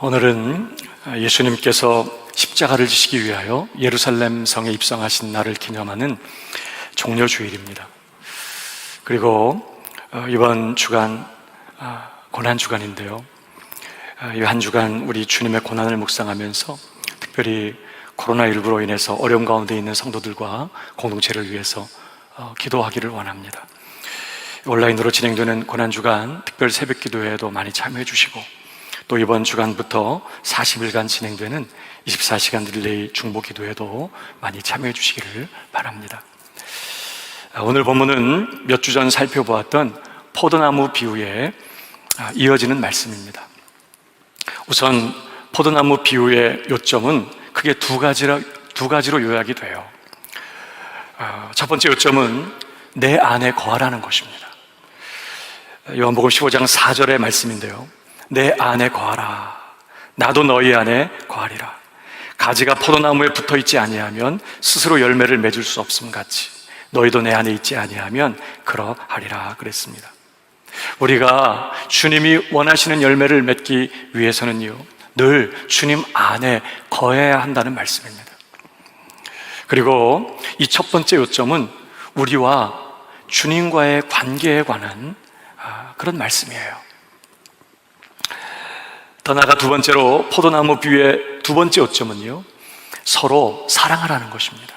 오늘은 예수님께서 십자가를 지시기 위하여 예루살렘 성에 입성하신 날을 기념하는 종려주일입니다. 그리고 이번 주간 고난주간인데요, 이 한 주간 우리 주님의 고난을 묵상하면서 특별히 코로나19로 인해서 어려움 가운데 있는 성도들과 공동체를 위해서 기도하기를 원합니다. 온라인으로 진행되는 고난주간 특별 새벽기도회에도 많이 참여해 주시고, 또 이번 주간부터 40일간 진행되는 24시간 릴레이 중보기도회도 많이 참여해 주시기를 바랍니다. 오늘 본문은 몇 주 전 살펴보았던 포도나무 비유에 이어지는 말씀입니다. 우선 포도나무 비유의 요점은 크게 두 가지로 요약이 돼요. 첫 번째 요점은 내 안에 거하라는 것입니다. 요한복음 15장 4절의 말씀인데요, 내 안에 거하라, 나도 너희 안에 거하리라. 가지가 포도나무에 붙어있지 아니하면 스스로 열매를 맺을 수 없음 같이 너희도 내 안에 있지 아니하면 그러하리라 그랬습니다. 우리가 주님이 원하시는 열매를 맺기 위해서는요, 늘 주님 안에 거해야 한다는 말씀입니다. 그리고 이 첫 번째 요점은 우리와 주님과의 관계에 관한 그런 말씀이에요. 더 나아가 두 번째로 포도나무 비유의 두 번째 요점은요, 서로 사랑하라는 것입니다.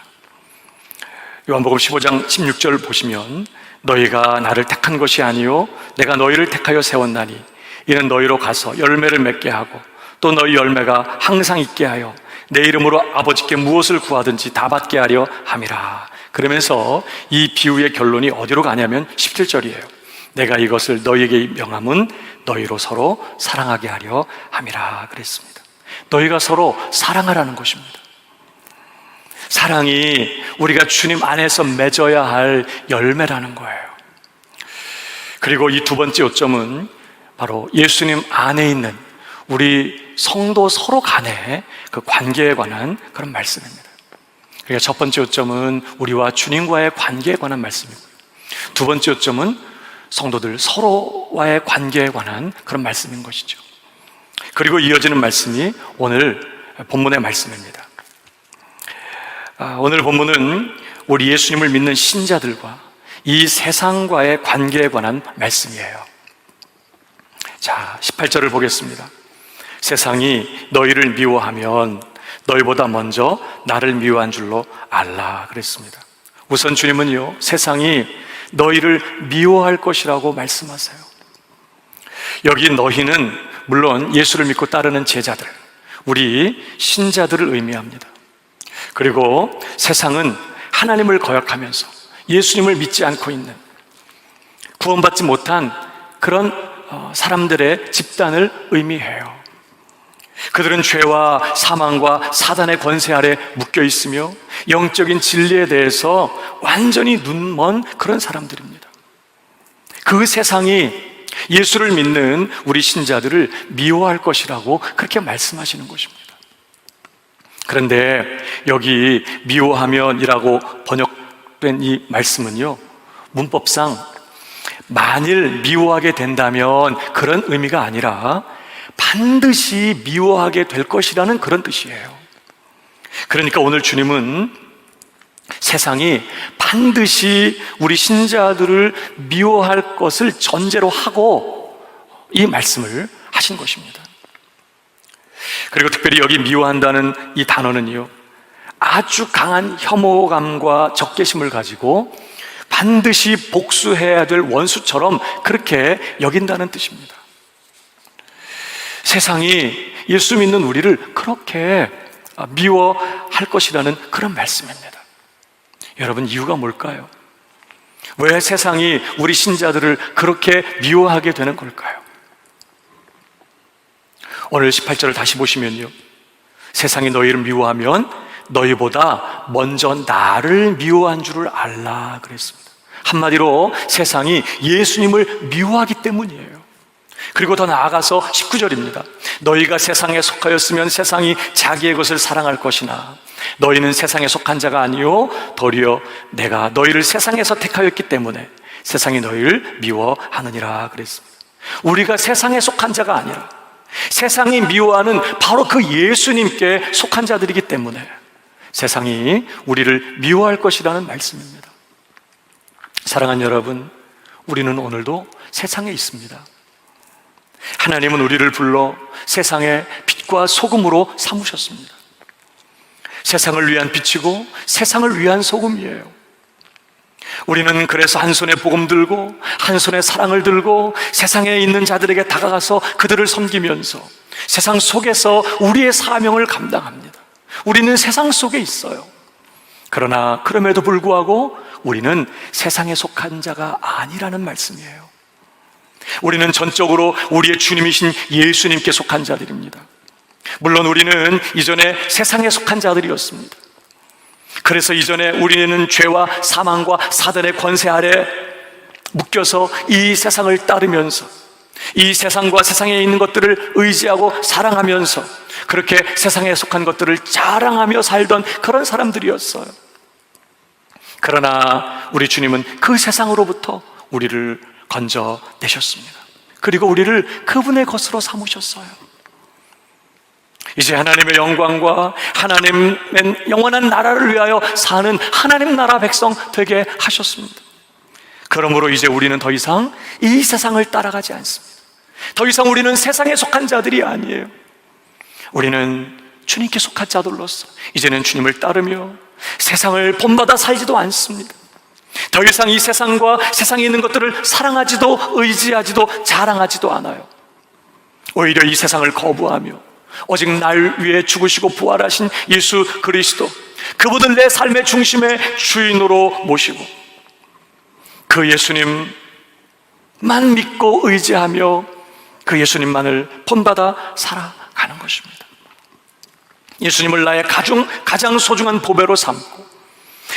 요한복음 15장 16절 보시면, 너희가 나를 택한 것이 아니요 내가 너희를 택하여 세웠나니 이는 너희로 가서 열매를 맺게 하고 또 너희 열매가 항상 있게 하여 내 이름으로 아버지께 무엇을 구하든지 다 받게 하려 함이라. 그러면서 이 비유의 결론이 어디로 가냐면 17절이에요. 내가 이것을 너희에게 명함은 너희로 서로 사랑하게 하려 함이라 그랬습니다. 너희가 서로 사랑하라는 것입니다. 사랑이 우리가 주님 안에서 맺어야 할 열매라는 거예요. 그리고 이 두 번째 요점은 바로 예수님 안에 있는 우리 성도 서로 간의 그 관계에 관한 그런 말씀입니다. 그러니까 첫 번째 요점은 우리와 주님과의 관계에 관한 말씀이고요, 두 번째 요점은 성도들 서로와의 관계에 관한 그런 말씀인 것이죠. 그리고 이어지는 말씀이 오늘 본문의 말씀입니다. 오늘 본문은 우리 예수님을 믿는 신자들과 이 세상과의 관계에 관한 말씀이에요. 자, 18절을 보겠습니다. 세상이 너희를 미워하면 너희보다 먼저 나를 미워한 줄로 알라 그랬습니다. 우선 주님은요, 세상이 너희를 미워할 것이라고 말씀하세요. 여기 너희는 물론 예수를 믿고 따르는 제자들, 우리 신자들을 의미합니다. 그리고 세상은 하나님을 거역하면서 예수님을 믿지 않고 있는, 구원받지 못한 그런 사람들의 집단을 의미해요. 그들은 죄와 사망과 사단의 권세 아래 묶여 있으며 영적인 진리에 대해서 완전히 눈먼 그런 사람들입니다. 그 세상이 예수를 믿는 우리 신자들을 미워할 것이라고 그렇게 말씀하시는 것입니다. 그런데 여기 미워하면이라고 번역된 이 말씀은요, 문법상 만일 미워하게 된다면 그런 의미가 아니라 반드시 미워하게 될 것이라는 그런 뜻이에요. 그러니까 오늘 주님은 세상이 반드시 우리 신자들을 미워할 것을 전제로 하고 이 말씀을 하신 것입니다. 그리고 특별히 여기 미워한다는 이 단어는요, 아주 강한 혐오감과 적개심을 가지고 반드시 복수해야 될 원수처럼 그렇게 여긴다는 뜻입니다. 세상이 예수 믿는 우리를 그렇게 미워할 것이라는 그런 말씀입니다. 여러분, 이유가 뭘까요? 왜 세상이 우리 신자들을 그렇게 미워하게 되는 걸까요? 오늘 18절을 다시 보시면요, 세상이 너희를 미워하면 너희보다 먼저 나를 미워한 줄을 알라 그랬습니다. 한마디로 세상이 예수님을 미워하기 때문이에요. 그리고 더 나아가서 19절입니다. 너희가 세상에 속하였으면 세상이 자기의 것을 사랑할 것이나 너희는 세상에 속한 자가 아니요 도리어 내가 너희를 세상에서 택하였기 때문에 세상이 너희를 미워하느니라 그랬습니다. 우리가 세상에 속한 자가 아니라 세상이 미워하는 바로 그 예수님께 속한 자들이기 때문에 세상이 우리를 미워할 것이라는 말씀입니다. 사랑하는 여러분, 우리는 오늘도 세상에 있습니다. 하나님은 우리를 불러 세상의 빛과 소금으로 삼으셨습니다. 세상을 위한 빛이고 세상을 위한 소금이에요. 우리는 그래서 한 손에 복음 들고 한 손에 사랑을 들고 세상에 있는 자들에게 다가가서 그들을 섬기면서 세상 속에서 우리의 사명을 감당합니다. 우리는 세상 속에 있어요. 그러나 그럼에도 불구하고 우리는 세상에 속한 자가 아니라는 말씀이에요. 우리는 전적으로 우리의 주님이신 예수님께 속한 자들입니다. 물론 우리는 이전에 세상에 속한 자들이었습니다. 그래서 이전에 우리는 죄와 사망과 사단의 권세 아래 묶여서 이 세상을 따르면서 이 세상과 세상에 있는 것들을 의지하고 사랑하면서 그렇게 세상에 속한 것들을 자랑하며 살던 그런 사람들이었어요. 그러나 우리 주님은 그 세상으로부터 우리를 건져내셨습니다. 그리고 우리를 그분의 것으로 삼으셨어요. 이제 하나님의 영광과 하나님의 영원한 나라를 위하여 사는 하나님 나라 백성 되게 하셨습니다. 그러므로 이제 우리는 더 이상 이 세상을 따라가지 않습니다. 더 이상 우리는 세상에 속한 자들이 아니에요. 우리는 주님께 속한 자들로서 이제는 주님을 따르며 세상을 본받아 살지도 않습니다. 더 이상 이 세상과 세상에 있는 것들을 사랑하지도 의지하지도 자랑하지도 않아요. 오히려 이 세상을 거부하며 오직 날 위해 죽으시고 부활하신 예수 그리스도, 그분을 내 삶의 중심의 주인으로 모시고 그 예수님만 믿고 의지하며 그 예수님만을 본받아 살아가는 것입니다. 예수님을 나의 가장 소중한 보배로 삼고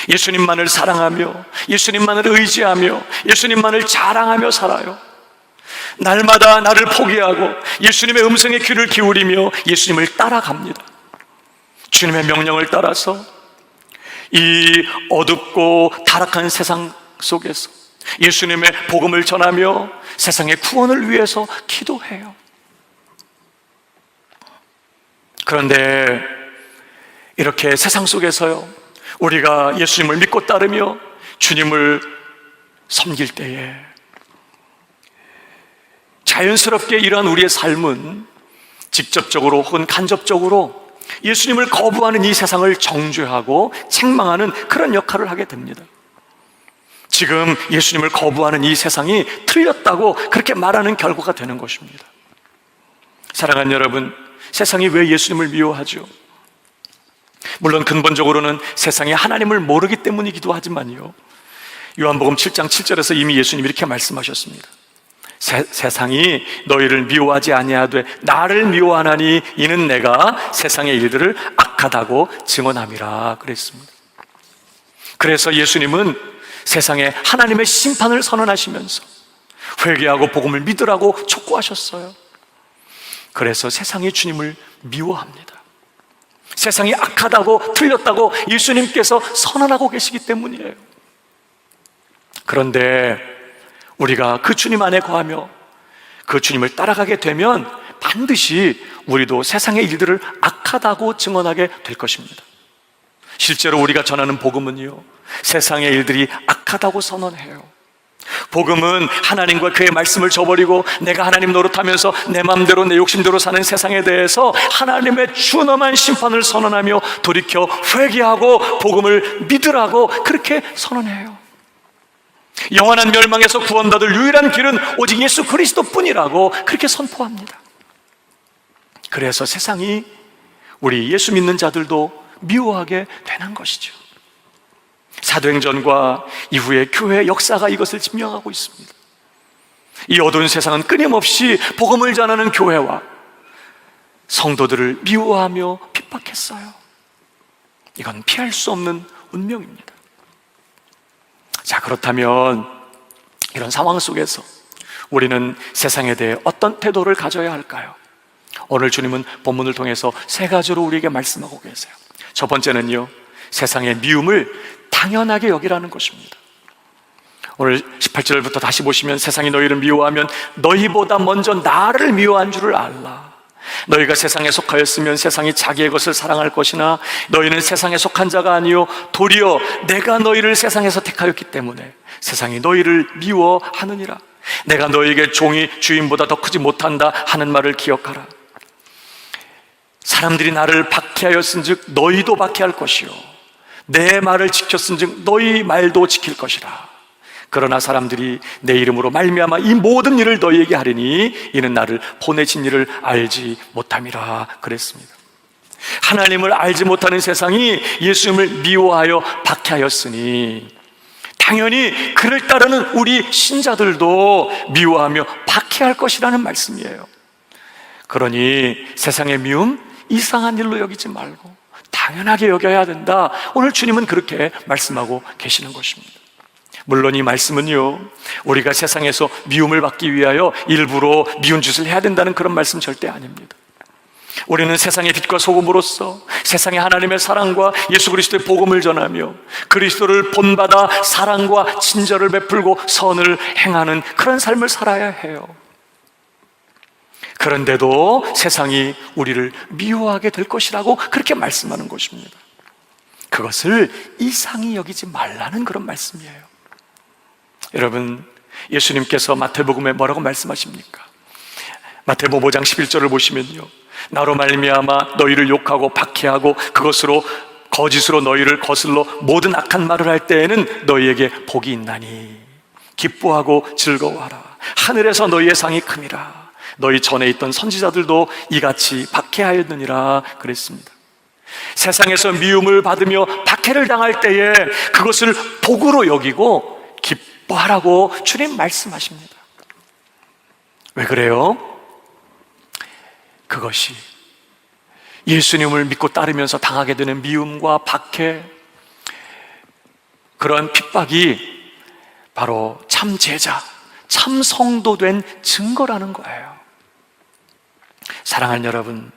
예수님만을 사랑하며 예수님만을 의지하며 예수님만을 자랑하며 살아요. 날마다 나를 포기하고 예수님의 음성에 귀를 기울이며 예수님을 따라갑니다. 주님의 명령을 따라서 이 어둡고 타락한 세상 속에서 예수님의 복음을 전하며 세상의 구원을 위해서 기도해요. 그런데 이렇게 세상 속에서요, 우리가 예수님을 믿고 따르며 주님을 섬길 때에 자연스럽게 이러한 우리의 삶은 직접적으로 혹은 간접적으로 예수님을 거부하는 이 세상을 정죄하고 책망하는 그런 역할을 하게 됩니다. 지금 예수님을 거부하는 이 세상이 틀렸다고 그렇게 말하는 결과가 되는 것입니다. 사랑하는 여러분, 세상이 왜 예수님을 미워하죠? 물론 근본적으로는 세상이 하나님을 모르기 때문이기도 하지만요, 요한복음 7장 7절에서 이미 예수님이 이렇게 말씀하셨습니다. 세상이 너희를 미워하지 아니하되 나를 미워하나니 이는 내가 세상의 일들을 악하다고 증언함이라 그랬습니다. 그래서 예수님은 세상에 하나님의 심판을 선언하시면서 회개하고 복음을 믿으라고 촉구하셨어요. 그래서 세상이 주님을 미워합니다. 세상이 악하다고 틀렸다고 예수님께서 선언하고 계시기 때문이에요. 그런데 우리가 그 주님 안에 거하며 그 주님을 따라가게 되면 반드시 우리도 세상의 일들을 악하다고 증언하게 될 것입니다. 실제로 우리가 전하는 복음은요, 세상의 일들이 악하다고 선언해요. 복음은 하나님과 그의 말씀을 저버리고 내가 하나님 노릇하면서 내 마음대로 내 욕심대로 사는 세상에 대해서 하나님의 준엄한 심판을 선언하며 돌이켜 회개하고 복음을 믿으라고 그렇게 선언해요. 영원한 멸망에서 구원받을 유일한 길은 오직 예수 그리스도뿐이라고 그렇게 선포합니다. 그래서 세상이 우리 예수 믿는 자들도 미워하게 되는 것이죠. 사도행전과 이후의 교회의 역사가 이것을 증명하고 있습니다. 이 어두운 세상은 끊임없이 복음을 전하는 교회와 성도들을 미워하며 핍박했어요. 이건 피할 수 없는 운명입니다. 자, 그렇다면 이런 상황 속에서 우리는 세상에 대해 어떤 태도를 가져야 할까요? 오늘 주님은 본문을 통해서 세 가지로 우리에게 말씀하고 계세요. 첫 번째는요, 세상의 미움을 당연하게 여기라는 것입니다. 오늘 18절부터 다시 보시면 세상이 너희를 미워하면 너희보다 먼저 나를 미워한 줄을 알라. 너희가 세상에 속하였으면 세상이 자기의 것을 사랑할 것이나 너희는 세상에 속한 자가 아니요 도리어 내가 너희를 세상에서 택하였기 때문에 세상이 너희를 미워하느니라. 내가 너희에게 종이 주인보다 더 크지 못한다 하는 말을 기억하라. 사람들이 나를 박해하였은즉 너희도 박해할 것이요 내 말을 지켰은즉 너희 말도 지킬 것이라. 그러나 사람들이 내 이름으로 말미암아 이 모든 일을 너희에게 하리니 이는 나를 보내신 일을 알지 못함이라 그랬습니다. 하나님을 알지 못하는 세상이 예수님을 미워하여 박해하였으니 당연히 그를 따르는 우리 신자들도 미워하며 박해할 것이라는 말씀이에요. 그러니 세상의 미움 이상한 일로 여기지 말고 당연하게 여겨야 된다. 오늘 주님은 그렇게 말씀하고 계시는 것입니다. 물론 이 말씀은요, 우리가 세상에서 미움을 받기 위하여 일부러 미운 짓을 해야 된다는 그런 말씀 절대 아닙니다. 우리는 세상의 빛과 소금으로서 세상의 하나님의 사랑과 예수 그리스도의 복음을 전하며 그리스도를 본받아 사랑과 친절을 베풀고 선을 행하는 그런 삶을 살아야 해요. 그런데도 세상이 우리를 미워하게 될 것이라고 그렇게 말씀하는 것입니다. 그것을 이상히 여기지 말라는 그런 말씀이에요. 여러분, 예수님께서 마태복음에 뭐라고 말씀하십니까? 마태복음 5장 11절을 보시면요, 나로 말미암아 너희를 욕하고 박해하고 그것으로 거짓으로 너희를 거슬러 모든 악한 말을 할 때에는 너희에게 복이 있나니 기뻐하고 즐거워하라. 하늘에서 너희의 상이 큼이라. 너희 전에 있던 선지자들도 이같이 박해하였느니라 그랬습니다. 세상에서 미움을 받으며 박해를 당할 때에 그것을 복으로 여기고 기뻐하라고 주님 말씀하십니다. 왜 그래요? 그것이 예수님을 믿고 따르면서 당하게 되는 미움과 박해, 그러한 핍박이 바로 참 제자, 참 성도 된 증거라는 거예요. 사랑하는 여러분,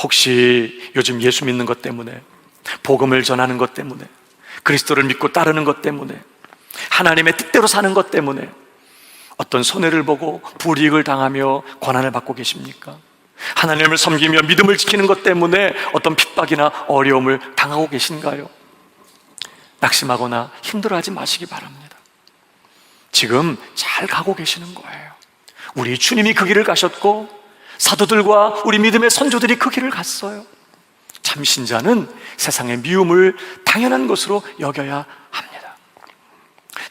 혹시 요즘 예수 믿는 것 때문에, 복음을 전하는 것 때문에, 그리스도를 믿고 따르는 것 때문에, 하나님의 뜻대로 사는 것 때문에 어떤 손해를 보고 불이익을 당하며 고난을 받고 계십니까? 하나님을 섬기며 믿음을 지키는 것 때문에 어떤 핍박이나 어려움을 당하고 계신가요? 낙심하거나 힘들어하지 마시기 바랍니다. 지금 잘 가고 계시는 거예요. 우리 주님이 그 길을 가셨고 사도들과 우리 믿음의 선조들이 그 길을 갔어요. 참 신자는 세상의 미움을 당연한 것으로 여겨야 합니다.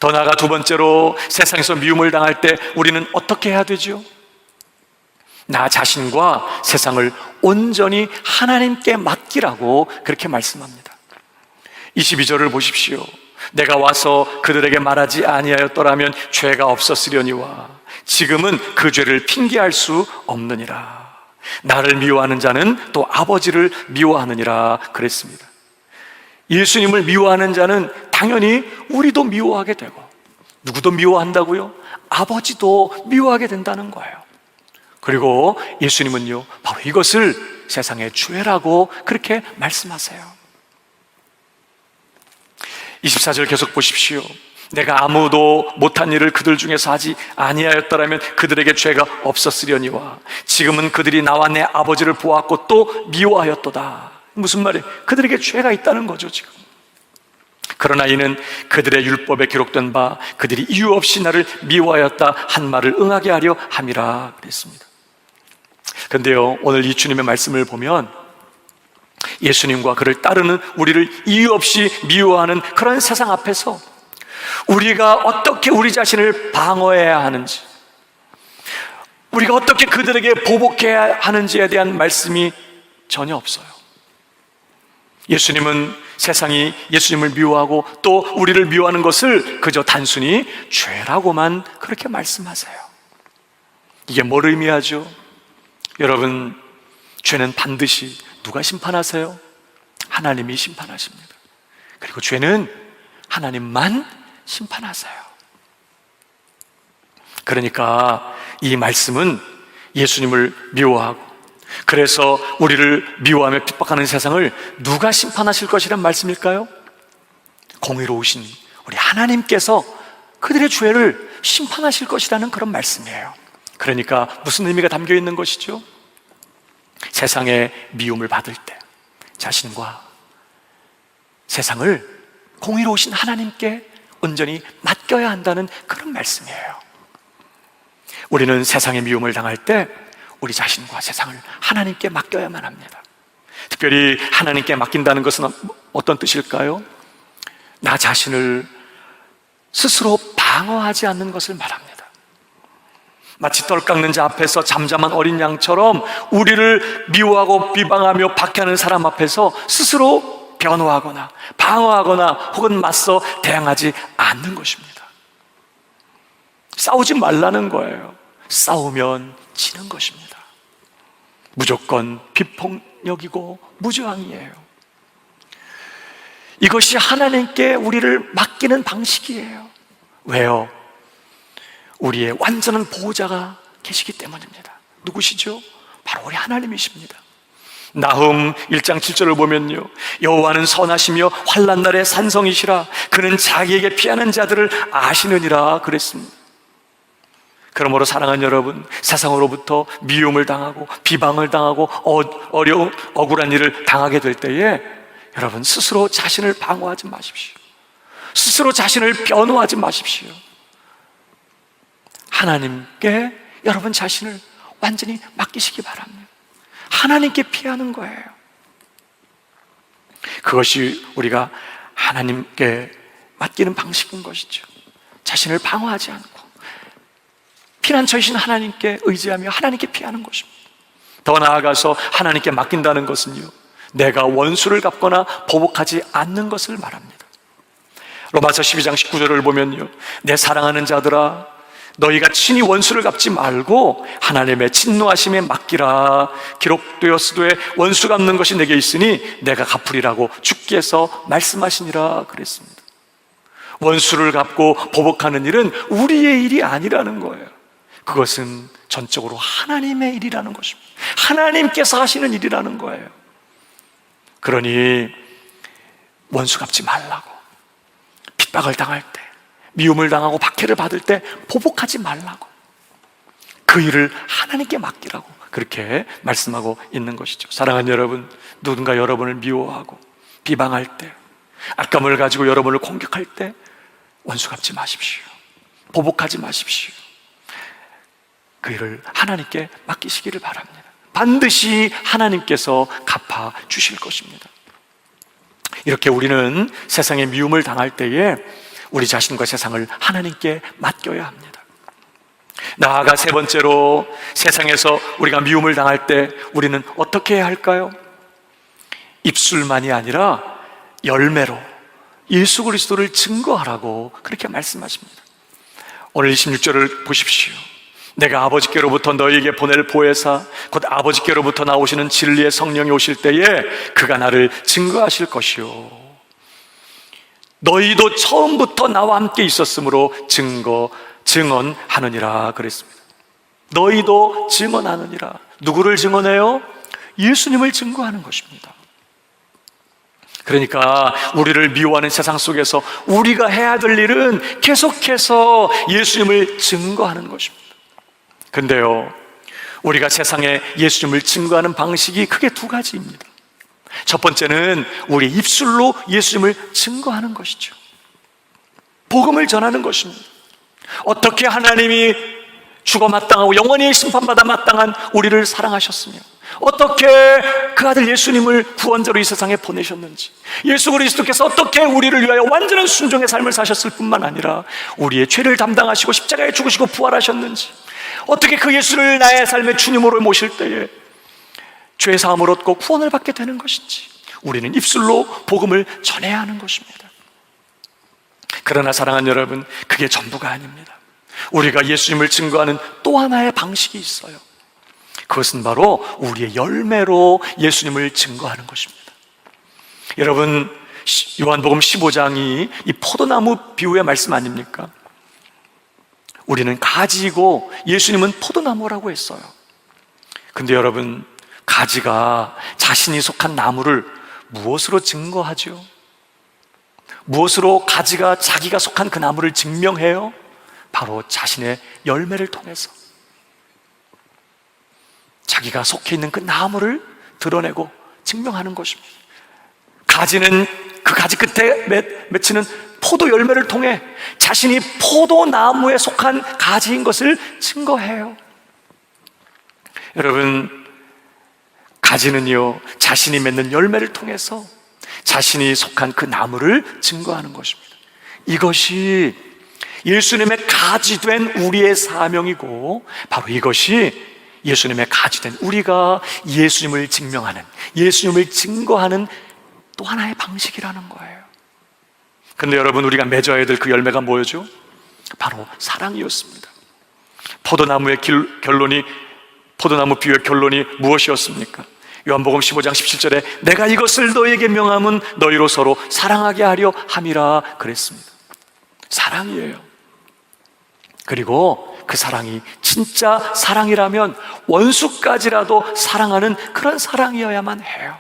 더 나아가 두 번째로, 세상에서 미움을 당할 때 우리는 어떻게 해야 되죠? 나 자신과 세상을 온전히 하나님께 맡기라고 그렇게 말씀합니다. 22절을 보십시오. 내가 와서 그들에게 말하지 아니하였더라면 죄가 없었으려니와 지금은 그 죄를 핑계할 수 없느니라. 나를 미워하는 자는 또 아버지를 미워하느니라 그랬습니다. 예수님을 미워하는 자는 당연히 우리도 미워하게 되고, 누구도 미워한다고요? 아버지도 미워하게 된다는 거예요. 그리고 예수님은요, 바로 이것을 세상의 죄라고 그렇게 말씀하세요. 24절 계속 보십시오. 내가 아무도 못한 일을 그들 중에서 하지 아니하였더라면 그들에게 죄가 없었으려니와 지금은 그들이 나와 내 아버지를 보았고 또 미워하였도다. 무슨 말이에요? 그들에게 죄가 있다는 거죠, 지금. 그러나 이는 그들의 율법에 기록된 바 그들이 이유 없이 나를 미워하였다 한 말을 응하게 하려 함이라 그랬습니다. 그런데요, 오늘 이 주님의 말씀을 보면 예수님과 그를 따르는 우리를 이유 없이 미워하는 그런 세상 앞에서 우리가 어떻게 우리 자신을 방어해야 하는지, 우리가 어떻게 그들에게 보복해야 하는지에 대한 말씀이 전혀 없어요. 예수님은 세상이 예수님을 미워하고 또 우리를 미워하는 것을 그저 단순히 죄라고만 그렇게 말씀하세요. 이게 뭘 의미하죠? 여러분, 죄는 반드시 누가 심판하세요? 하나님이 심판하십니다. 그리고 죄는 하나님만 심판하세요. 그러니까 이 말씀은 예수님을 미워하고 그래서 우리를 미워하며 핍박하는 세상을 누가 심판하실 것이란 말씀일까요? 공의로우신 우리 하나님께서 그들의 죄를 심판하실 것이라는 그런 말씀이에요. 그러니까 무슨 의미가 담겨 있는 것이죠? 세상의 미움을 받을 때 자신과 세상을 공의로우신 하나님께 온전히 맡겨야 한다는 그런 말씀이에요. 우리는 세상의 미움을 당할 때 우리 자신과 세상을 하나님께 맡겨야만 합니다. 특별히 하나님께 맡긴다는 것은 어떤 뜻일까요? 나 자신을 스스로 방어하지 않는 것을 말합니다. 마치 떨 깎는 자 앞에서 잠잠한 어린 양처럼 우리를 미워하고 비방하며 박해하는 사람 앞에서 스스로 변호하거나 방어하거나 혹은 맞서 대항하지 않는 것입니다. 싸우지 말라는 거예요. 싸우면 지는 것입니다. 무조건 비폭력이고 무저항이에요. 이것이 하나님께 우리를 맡기는 방식이에요. 왜요? 우리의 완전한 보호자가 계시기 때문입니다. 누구시죠? 바로 우리 하나님이십니다. 나훔 1장 7절을 보면요, 여호와는 선하시며 환난 날의 산성이시라. 그는 자기에게 피하는 자들을 아시느니라 그랬습니다. 그러므로 사랑하는 여러분, 세상으로부터 미움을 당하고 비방을 당하고 어려운 억울한 일을 당하게 될 때에 여러분 스스로 자신을 방어하지 마십시오. 스스로 자신을 변호하지 마십시오. 하나님께 여러분 자신을 완전히 맡기시기 바랍니다. 하나님께 피하는 거예요. 그것이 우리가 하나님께 맡기는 방식인 것이죠. 자신을 방어하지 않고 피난처이신 하나님께 의지하며 하나님께 피하는 것입니다. 더 나아가서 하나님께 맡긴다는 것은요, 내가 원수를 갚거나 보복하지 않는 것을 말합니다. 로마서 12장 19절을 보면요, 내 사랑하는 자들아 너희가 친히 원수를 갚지 말고 하나님의 진노하심에 맡기라. 기록되었으되 원수 갚는 것이 내게 있으니 내가 갚으리라고 주께서 말씀하시니라 그랬습니다. 원수를 갚고 보복하는 일은 우리의 일이 아니라는 거예요. 그것은 전적으로 하나님의 일이라는 것입니다. 하나님께서 하시는 일이라는 거예요. 그러니 원수 갚지 말라고, 핍박을 당할 때, 미움을 당하고 박해를 받을 때 보복하지 말라고, 그 일을 하나님께 맡기라고 그렇게 말씀하고 있는 것이죠. 사랑하는 여러분, 누군가 여러분을 미워하고 비방할 때, 악감을 가지고 여러분을 공격할 때 원수 갚지 마십시오. 보복하지 마십시오. 그 일을 하나님께 맡기시기를 바랍니다. 반드시 하나님께서 갚아 주실 것입니다. 이렇게 우리는 세상의 미움을 당할 때에 우리 자신과 세상을 하나님께 맡겨야 합니다. 나아가 세 번째로, 세상에서 우리가 미움을 당할 때 우리는 어떻게 해야 할까요? 입술만이 아니라 열매로 예수 그리스도를 증거하라고 그렇게 말씀하십니다. 오늘 26절을 보십시오. 내가 아버지께로부터 너희에게 보낼 보혜사 곧 아버지께로부터 나오시는 진리의 성령이 오실 때에 그가 나를 증거하실 것이요 너희도 처음부터 나와 함께 있었으므로 증언하느니라 그랬습니다. 너희도 증언하느니라. 누구를 증언해요? 예수님을 증거하는 것입니다. 그러니까 우리를 미워하는 세상 속에서 우리가 해야 될 일은 계속해서 예수님을 증거하는 것입니다. 근데요, 우리가 세상에 예수님을 증거하는 방식이 크게 두 가지입니다. 첫 번째는 우리 입술로 예수님을 증거하는 것이죠. 복음을 전하는 것입니다. 어떻게 하나님이 죽어 마땅하고 영원히 심판받아 마땅한 우리를 사랑하셨으며 어떻게 그 아들 예수님을 구원자로 이 세상에 보내셨는지, 예수 그리스도께서 어떻게 우리를 위하여 완전한 순종의 삶을 사셨을 뿐만 아니라 우리의 죄를 담당하시고 십자가에 죽으시고 부활하셨는지, 어떻게 그 예수를 나의 삶의 주님으로 모실 때에 죄 사함을 얻고 구원을 받게 되는 것인지, 우리는 입술로 복음을 전해야 하는 것입니다. 그러나 사랑하는 여러분, 그게 전부가 아닙니다. 우리가 예수님을 증거하는 또 하나의 방식이 있어요. 그것은 바로 우리의 열매로 예수님을 증거하는 것입니다. 여러분, 요한복음 15장이 이 포도나무 비유의 말씀 아닙니까? 우리는 가지이고 예수님은 포도나무라고 했어요. 근데 여러분, 가지가 자신이 속한 나무를 무엇으로 증거하죠? 무엇으로 가지가 자기가 속한 그 나무를 증명해요? 바로 자신의 열매를 통해서 자기가 속해 있는 그 나무를 드러내고 증명하는 것입니다. 가지는 그 가지 끝에 맺히는 포도 열매를 통해 자신이 포도나무에 속한 가지인 것을 증거해요. 여러분, 가지는요, 자신이 맺는 열매를 통해서 자신이 속한 그 나무를 증거하는 것입니다. 이것이 예수님의 가지된 우리의 사명이고, 바로 이것이 예수님의 가지된 우리가 예수님을 증명하는, 예수님을 증거하는 또 하나의 방식이라는 거예요. 근데 여러분, 우리가 맺어야 될 그 열매가 뭐였죠? 바로 사랑이었습니다. 포도나무 비유의 결론이 무엇이었습니까? 요한복음 15장 17절에 내가 이것을 너희에게 명함은 너희로 서로 사랑하게 하려 함이라 그랬습니다. 사랑이에요. 그리고 그 사랑이 진짜 사랑이라면 원수까지라도 사랑하는 그런 사랑이어야만 해요.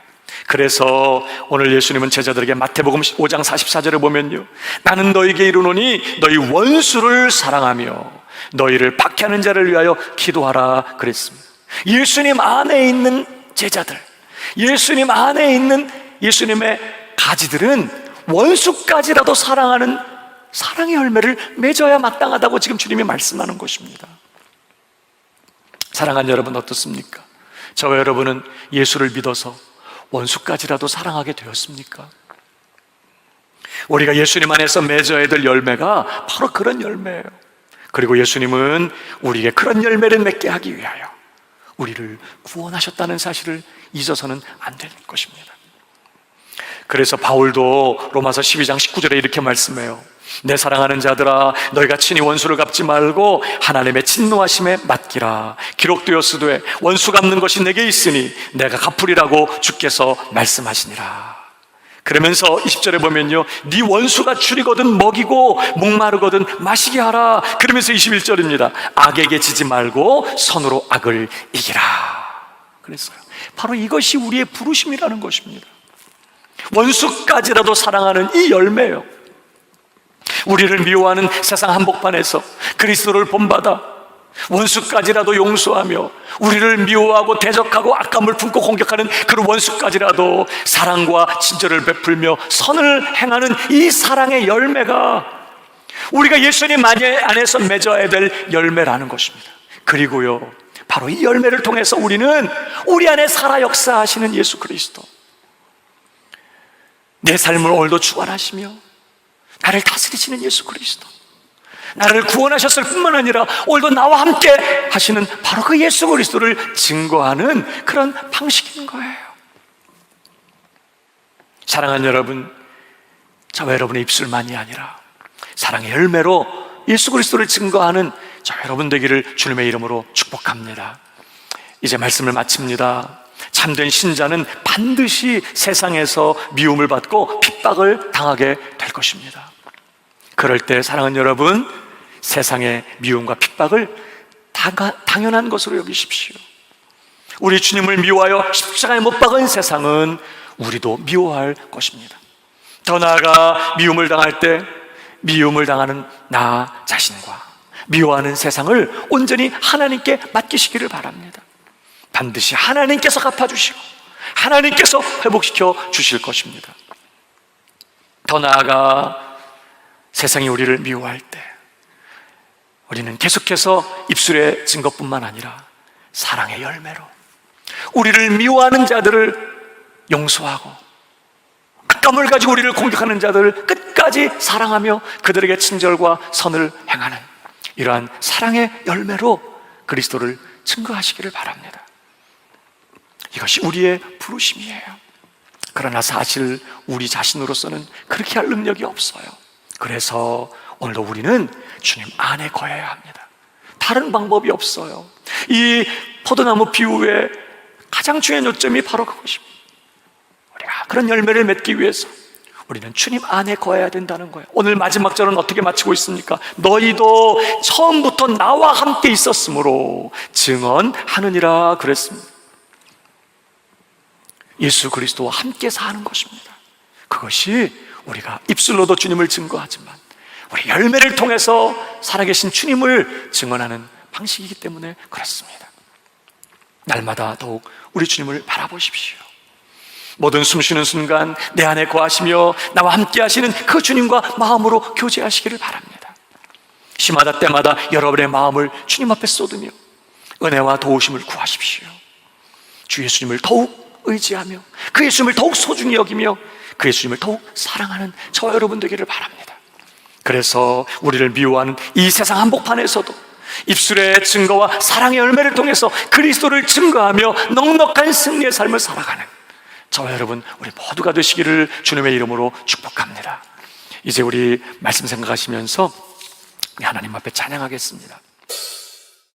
그래서 오늘 예수님은 제자들에게 마태복음 5장 44절에 보면요, 나는 너희에게 이르노니 너희 원수를 사랑하며 너희를 박해하는 자를 위하여 기도하라 그랬습니다. 예수님 안에 있는 제자들, 예수님 안에 있는 예수님의 가지들은 원수까지라도 사랑하는 사랑의 열매를 맺어야 마땅하다고 지금 주님이 말씀하는 것입니다. 사랑하는 여러분, 어떻습니까? 저와 여러분은 예수를 믿어서 원수까지라도 사랑하게 되었습니까? 우리가 예수님 안에서 맺어야 될 열매가 바로 그런 열매예요. 그리고 예수님은 우리에게 그런 열매를 맺게 하기 위하여 우리를 구원하셨다는 사실을 잊어서는 안 되는 것입니다. 그래서 바울도 로마서 12장 19절에 이렇게 말씀해요. 내 사랑하는 자들아, 너희가 친히 원수를 갚지 말고 하나님의 진노하심에 맡기라. 기록되었으되 원수 갚는 것이 내게 있으니 내가 갚으리라고 주께서 말씀하시니라. 그러면서 20절에 보면요, 네 원수가 줄이거든 먹이고 목마르거든 마시게 하라. 그러면서 21절입니다. 악에게 지지 말고 선으로 악을 이기라 그랬어요. 바로 이것이 우리의 부르심이라는 것입니다. 원수까지라도 사랑하는 이 열매예요. 우리를 미워하는 세상 한복판에서 그리스도를 본받아 원수까지라도 용서하며 우리를 미워하고 대적하고 악감을 품고 공격하는 그런 원수까지라도 사랑과 친절을 베풀며 선을 행하는 이 사랑의 열매가 우리가 예수님 안에서 맺어야 될 열매라는 것입니다. 그리고요, 바로 이 열매를 통해서 우리는 우리 안에 살아 역사하시는 예수 그리스도, 내 삶을 오늘도 주관하시며 나를 다스리시는 예수 그리스도, 나를 구원하셨을 뿐만 아니라 오늘도 나와 함께 하시는 바로 그 예수 그리스도를 증거하는 그런 방식인 거예요. 사랑하는 여러분, 저와 여러분의 입술만이 아니라 사랑의 열매로 예수 그리스도를 증거하는 저와 여러분 되기를 주님의 이름으로 축복합니다. 이제 말씀을 마칩니다. 참된 신자는 반드시 세상에서 미움을 받고 핍박을 당하게 될 것입니다. 그럴 때 사랑하는 여러분, 세상의 미움과 핍박을 당연한 것으로 여기십시오. 우리 주님을 미워하여 십자가에 못 박은 세상은 우리도 미워할 것입니다. 더 나아가 미움을 당할 때 미움을 당하는 나 자신과 미워하는 세상을 온전히 하나님께 맡기시기를 바랍니다. 반드시 하나님께서 갚아주시고 하나님께서 회복시켜 주실 것입니다. 더 나아가 세상이 우리를 미워할 때 우리는 계속해서 입술의 증거뿐만 아니라 사랑의 열매로 우리를 미워하는 자들을 용서하고 악감을 가지고 우리를 공격하는 자들을 끝까지 사랑하며 그들에게 친절과 선을 행하는 이러한 사랑의 열매로 그리스도를 증거하시기를 바랍니다. 이것이 우리의 부르심이에요. 그러나 사실 우리 자신으로서는 그렇게 할 능력이 없어요. 그래서 오늘도 우리는 주님 안에 거해야 합니다. 다른 방법이 없어요. 이 포도나무 비유의 가장 중요한 요점이 바로 그것입니다. 우리가 그런 열매를 맺기 위해서 우리는 주님 안에 거해야 된다는 거예요. 오늘 마지막 절은 어떻게 마치고 있습니까? 너희도 처음부터 나와 함께 있었으므로 증언하느니라 그랬습니다. 예수 그리스도와 함께 사는 것입니다. 그것이 우리가 입술로도 주님을 증거하지만 우리 열매를 통해서 살아계신 주님을 증언하는 방식이기 때문에 그렇습니다. 날마다 더욱 우리 주님을 바라보십시오. 모든 숨쉬는 순간 내 안에 거하시며 나와 함께 하시는 그 주님과 마음으로 교제하시기를 바랍니다. 시마다 때마다 여러분의 마음을 주님 앞에 쏟으며 은혜와 도우심을 구하십시오. 주 예수님을 더욱 의지하며 그 예수님을 더욱 소중히 여기며 그 예수님을 더욱 사랑하는 저와 여러분 되기를 바랍니다. 그래서 우리를 미워하는 이 세상 한복판에서도 입술의 증거와 사랑의 열매를 통해서 그리스도를 증거하며 넉넉한 승리의 삶을 살아가는 저와 여러분 우리 모두가 되시기를 주님의 이름으로 축복합니다. 이제 우리 말씀 생각하시면서 하나님 앞에 찬양하겠습니다.